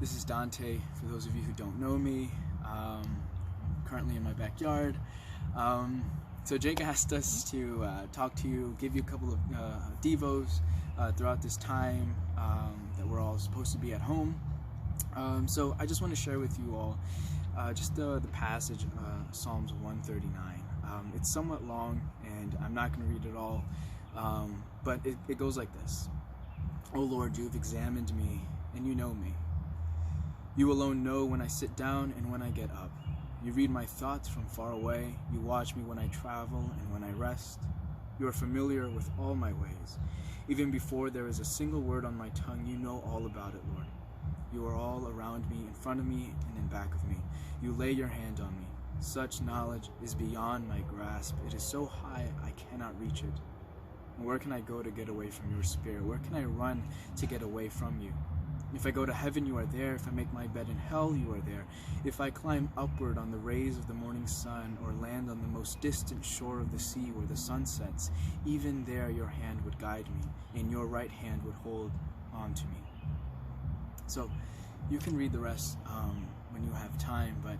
This is Dante, for those of you who don't know me. I'm currently in my backyard. So Jake asked us to talk to you, give you a couple of Devos throughout this time that we're all supposed to be at home. So I just want to share with you all just the passage, Psalms 139. It's somewhat long, and I'm not going to read it all, but it goes like this. O Lord, you have examined me, and you know me. You alone know when I sit down and when I get up. You read my thoughts from far away. You watch me when I travel and when I rest. You are familiar with all my ways. Even before there is a single word on my tongue, you know all about it, Lord. You are all around me, in front of me, and in back of me. You lay your hand on me. Such knowledge is beyond my grasp. It is so high I cannot reach it. And where can I go to get away from your spirit? Where can I run to get away from you? If I go to heaven, you are there. If I make my bed in hell, you are there. If I climb upward on the rays of the morning sun, or land on the most distant shore of the sea where the sun sets, even there your hand would guide me, and your right hand would hold on to me. So you can read the rest when you have time, but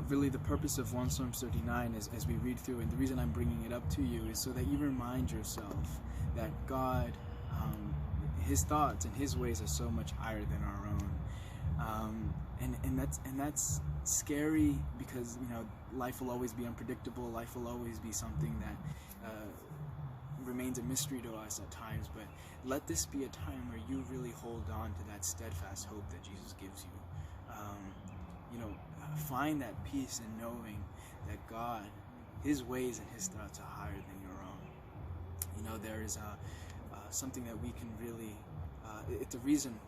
really the purpose of 1 Psalms 39 is, as we read through, and the reason I'm bringing it up to you is so that you remind yourself that God, His thoughts and His ways are so much higher than our own, and that's scary because life will always be unpredictable. Life will always be something that remains a mystery to us at times. But let this be a time where you really hold on to that steadfast hope that Jesus gives you. Find that peace in knowing that God, His ways and His thoughts are higher than your own. There is something that we can really, it's a reason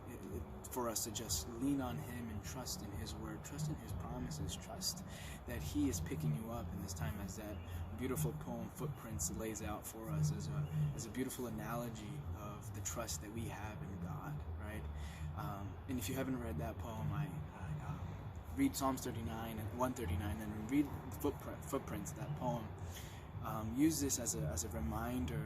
for us to just lean on Him and trust in His word, trust in His promises, trust that He is picking you up in this time, as that beautiful poem Footprints lays out for us as a beautiful analogy of the trust that we have in God, right? And if you haven't read that poem, I read Psalms 39 and 139 and read Footprints, that poem. Use this as a reminder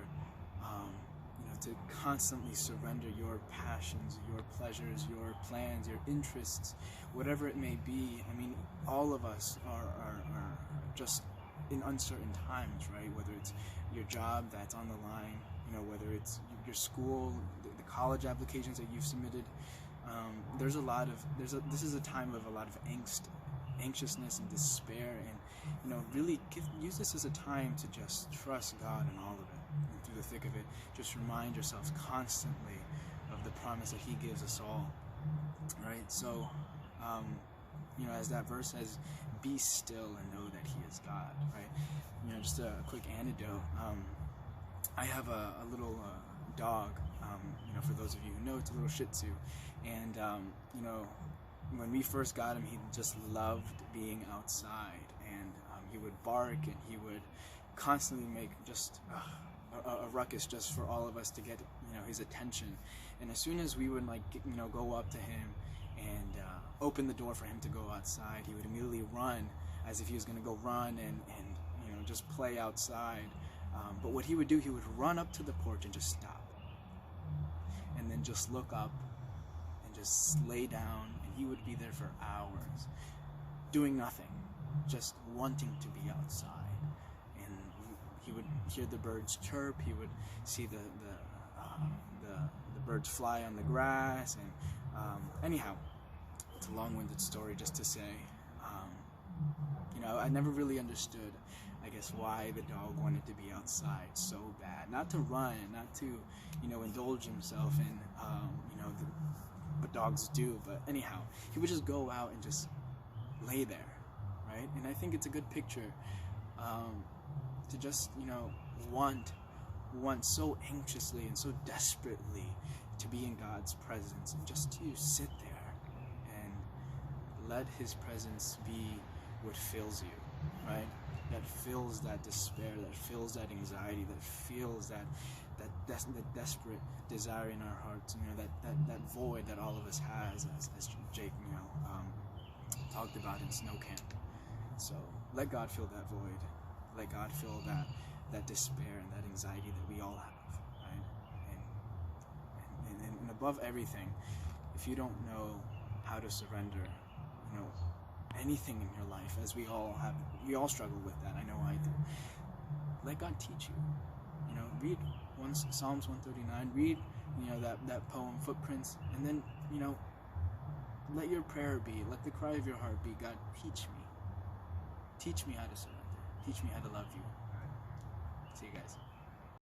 to constantly surrender your passions, your pleasures, your plans, your interests, whatever it may be. I mean, all of us are just in uncertain times, right? Whether it's your job that's on the line, whether it's your school, the college applications that you've submitted. This is a time of a lot of anxiousness and despair, and really use this as a time to just trust God in all of it. And through the thick of it, just remind yourselves constantly of the promise that He gives us all, right? So as that verse says, be still and know that He is God, right? Just a quick anecdote. I have a little dog. For those of you who know, it's a little Shih Tzu, and when we first got him, he just loved being outside, and he would bark, and he would constantly make just a ruckus just for all of us to get his attention. And as soon as we would go up to him and open the door for him to go outside, he would immediately run as if he was going to go run and just play outside. But what he would do, he would run up to the porch and just stop, and then just look up and just lay down, and he would be there for hours doing nothing, just wanting to be outside. And he would hear the birds chirp, he would see the birds fly on the grass, and anyhow, it's a long-winded story just to say, I never really understood, I guess, why the dog wanted to be outside so bad. Not to run, not to, indulge himself in, what dogs do. But anyhow, he would just go out and just lay there, right? And I think it's a good picture to just, want so anxiously and so desperately to be in God's presence, and just to sit there and let His presence be what fills you, right? That fills that despair, that fills that anxiety, that fills that desperate desire in our hearts, that void that all of us has, as Jake, talked about in snow camp. So let God fill that void. Let God fill that despair and that anxiety that we all have, right? And above everything, if you don't know how to surrender, you know, anything in your life, as we all struggle with that. I know I do. Let God teach you. You know, read Psalms 139, read, you know, that poem, Footprints, and then, you know, let your prayer be, let the cry of your heart be, God, teach me. Teach me how to surrender. Teach me how to love you. See you guys.